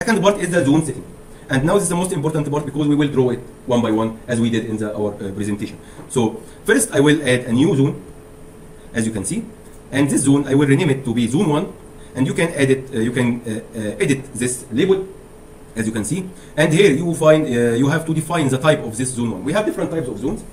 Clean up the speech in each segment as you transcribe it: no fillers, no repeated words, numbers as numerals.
Second part is the zone setting. And now this is the most important part because we will draw it one by one as we did in our presentation. So first I will add a new zone, as you can see, and this zone I will rename it to be zone 1, and you can edit this label, as you can see. And here you will find you have to define the type of this zone 1. We have different types of zones.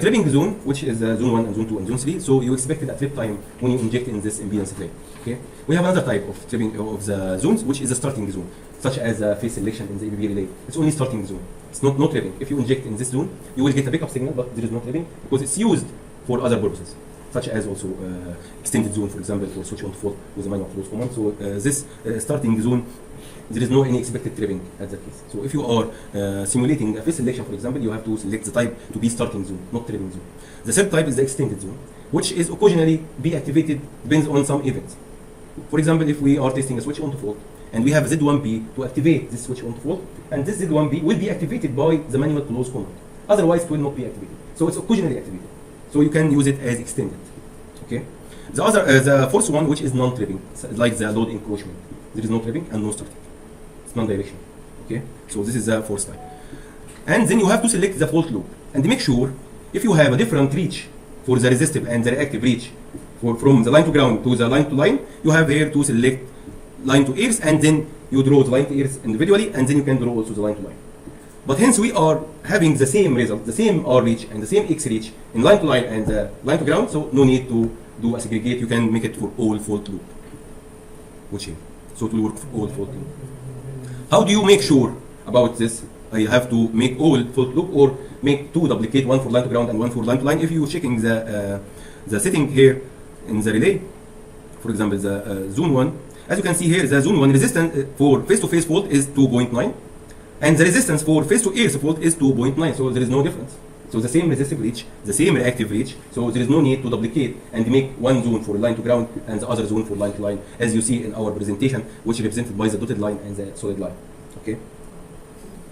Tripping zone, which is zone 1 and zone 2 and zone 3. So you expected a trip time when you inject in this impedance plane. Okay. We have another type of tripping of the zones, which is a starting zone, such as phase selection in the EBB relay. It's only starting zone. It's not tripping. If you inject in this zone, you will get a pickup signal, but there is no tripping because it's used for other purposes, such as also extended zone, for example, for switch on to fault with a manual close command. So this starting zone, there is no any expected tripping at that case. So if you are simulating a phase selection, for example, you have to select the type to be starting zone, not tripping zone. The third type is the extended zone, which is occasionally be activated, depends on some events. For example, if we are testing a switch on to fault and we have Z1B to activate this switch on to fault, and this Z1B will be activated by the manual close command. Otherwise, it will not be activated. So it's occasionally activated. So you can use it as extended. Okay. The fourth one, which is non-tripping, like the load encroachment. There is no tripping and no starting. It's non-directional. Okay. So this is the fourth type. And then you have to select the fault loop and make sure if you have a different reach for the resistive and the reactive reach from the line to ground to the line to line, you have here to select line to earth, and then you draw the line to earth individually, and then you can draw also the line to line. But hence we are having the same result, the same R reach and the same X reach in line to line and line to ground, so no need to do a segregate. You can make it for all fault loop. Which here. So it will work for all fault loop. How do you make sure about this? I have to make all fault loop or make two duplicate, one for line to ground and one for line to line. If you checking the setting here in the relay, for example, the zone 1, as you can see here, the zone 1 resistance for face-to-face fault is 2.9, and the resistance for face-to-earth fault is 2.9, so there is no difference. So the same resistive reach, the same reactive reach, so there is no need to duplicate and make one zone for line to ground and the other zone for line to line, as you see in our presentation, which is represented by the dotted line and the solid line. Okay?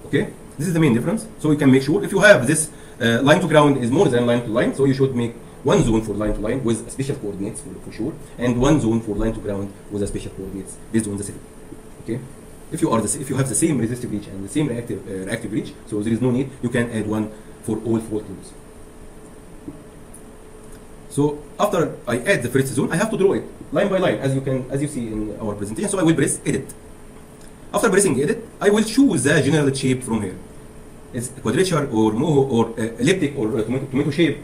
Okay? This is the main difference. So you can make sure if you have this line to ground is more than line to line, so you should make one zone for line to line with special coordinates for sure, and one zone for line to ground with a special coordinates based on the setting. Okay? If you have the same resistive reach and the same reactive reach, so there is no need. You can add one for all fault loops. So after I add the first zone, I have to draw it line by line, as you see in our presentation. So I will press edit. After pressing edit, I will choose the general shape from here. It's quadrature or moho or elliptic or tomato shape.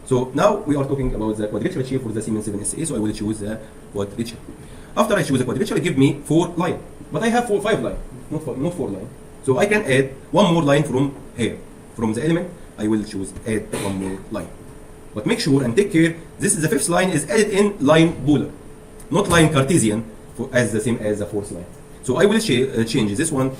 So now we are talking about the quadrature shape for the Siemens 7SA, so I will choose the quadrature. After I choose the quadrature, it gives me 4 lines. But I have 5 lines, not 4 lines. So I can add one more line from here. From the element, I will choose add one more line. But make sure and take care, this is the 5th line is added in line polar, not line Cartesian as the same as the 4th line. So I will change this one,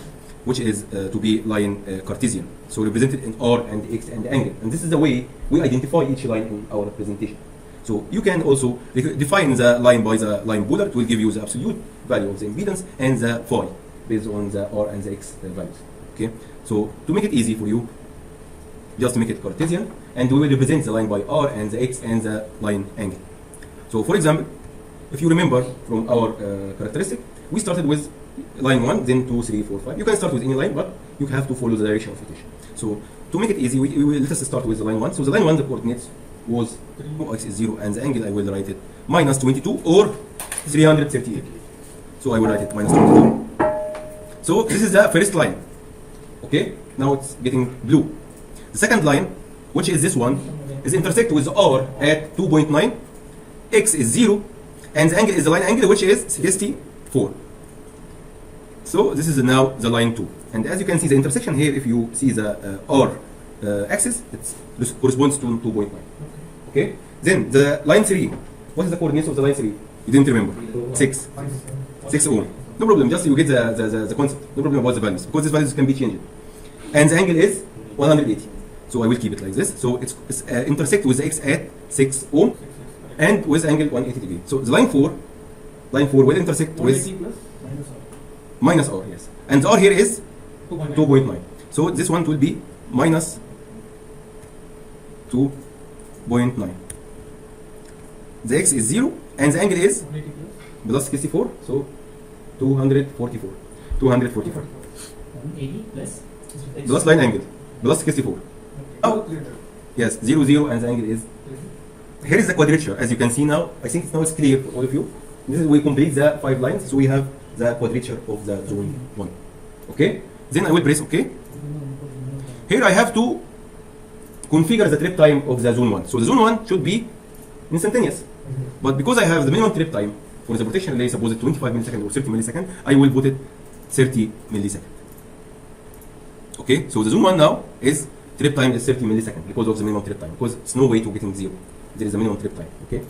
which is to be line Cartesian. So represented in R and X and angle. And this is the way we identify each line in our presentation. So you can also define the line by the line polar. It will give you the absolute value of the impedance and the phi based on the R and the X values. Okay. So to make it easy for you, just make it Cartesian, and we will represent the line by R and the X and the line angle. So for example, if you remember from our characteristic, we started with line 1, then 2, 3, 4, 5. You can start with any line, but you have to follow the direction of rotation. So to make it easy, we will let us start with the line 1. So the line 1, the coordinates was x is 0, and the angle I will write it minus 22 or 338. So I will write it minus 22. So this is the first line. Okay, now it's getting blue. The second line, which is this one, is intersect with R at 2.9, x is 0, and the angle is the line angle, which is 64. So this is now the line 2. And as you can see, the intersection here, if you see the R axis, it corresponds to 2.9. Okay? Then the line 3, what is the coordinates of the line 3? You didn't remember. 6 ohm. No problem, just you get the concept. No problem about the values, because these values can be changed. And the angle is 180. So I will keep it like this. So it's intersect with the x at 6 ohm and with angle 180 degree. So the line 4 will intersect with minus R, yes. And the R here is 2.9. So this one will be minus 2.9. The x is 0 and the angle is plus 64, so 244. 245. 80 plus Plus line angle, plus 64. Oh, yes, 0, 0, and the angle is. Here is the quadrature, as you can see now. I think now it's clear for all of you. This is we complete the 5 lines, so we have the quadrature of the zone 1. Okay? Then I will press OK. Here I have to configure the trip time of the zone 1. So the zone 1 should be instantaneous. But because I have the minimum trip time for the rotation relay, suppose it 25 milliseconds or 30 milliseconds, I will put it 30 milliseconds. Okay? So the zone 1 now is trip time is 30 milliseconds because of the minimum trip time. Because it's no way to getting 0. There is a minimum trip time. Okay?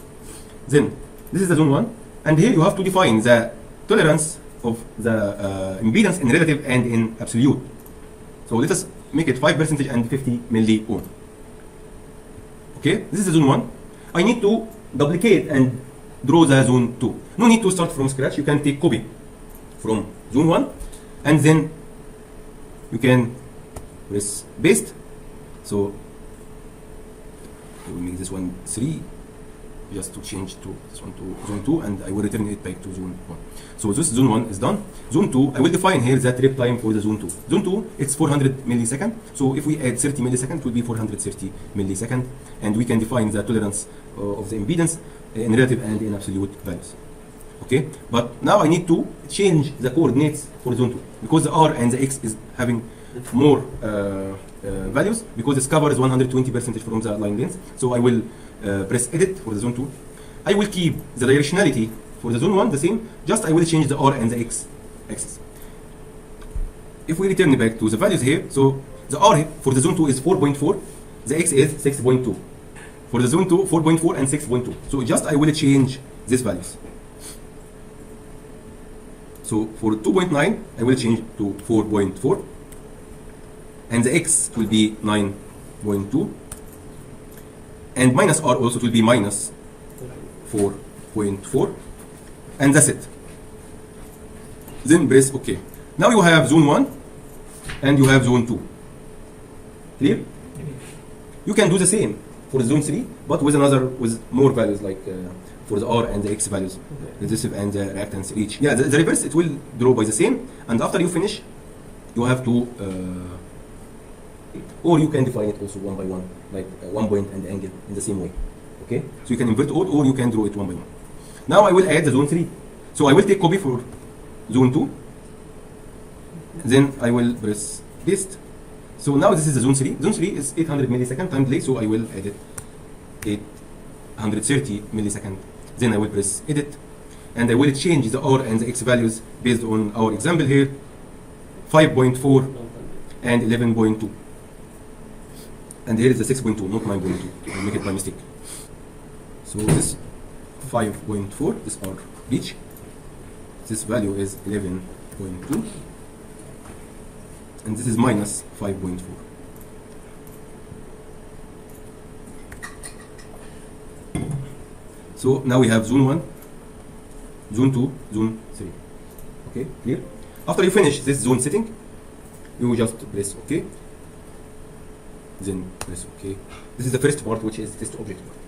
Then this is the zone 1. And here you have to define the tolerance of the impedance in relative and in absolute. So let us make it 5% and 50 milliohm. Okay, this is the zone 1. I need to duplicate and draw the zone 2. No need to start from scratch. You can take copy from zone 1 and then you can press paste. So I will make this one 3 just to change to this one to zone 2 and I will return it back to zone 1. So this zone 1 is done. Zone 2, I will define here the trip time for the zone 2. Zone 2, it's 400 milliseconds. So if we add 30 milliseconds, it will be 430 milliseconds. And we can define the tolerance of the impedance in relative and in absolute values. Okay, but now I need to change the coordinates for zone 2 because the R and the X is having more values because it covers 120% from the line length. So I will press edit for the zone 2. I will keep the directionality for the zone 1 the same, just I will change the R and the X axis. If we return back to the values here, so the R for the zone 2 is 4.4, the X is 6.2. For the zone 2, 4.4 and 6.2. So just I will change these values. So for 2.9, I will change to 4.4. And the X will be 9.2. And minus R also will be minus 4.4. And that's it. Then press OK. Now you have zone 1 and you have zone 2. Clear? You can do the same for zone 3, but with more values like for the R and the X values, resistive and the reactance each. Yeah, the reverse it will draw by the same, and after you finish, you have to, or you can define it also one by one, like 1 point and angle in the same way. Okay, so you can invert all, or you can draw it one by one. Now I will add the zone 3. So I will take copy for zone 2. Then I will press paste. So now this is the zone 3. Zone 3 is 800 millisecond time delay, so I will edit 830 millisecond. Then I will press edit. And I will change the R and the X values based on our example here. 5.4 and 11.2. And here is the 6.2, not 9.2. I make it by mistake. So this 5.4, this R reach. This value is 11.2. And this is minus 5.4. So now we have zone 1, zone 2, zone 3. Okay, clear? After you finish this zone setting, you just press OK. Then press OK. This is the first part, which is test object part.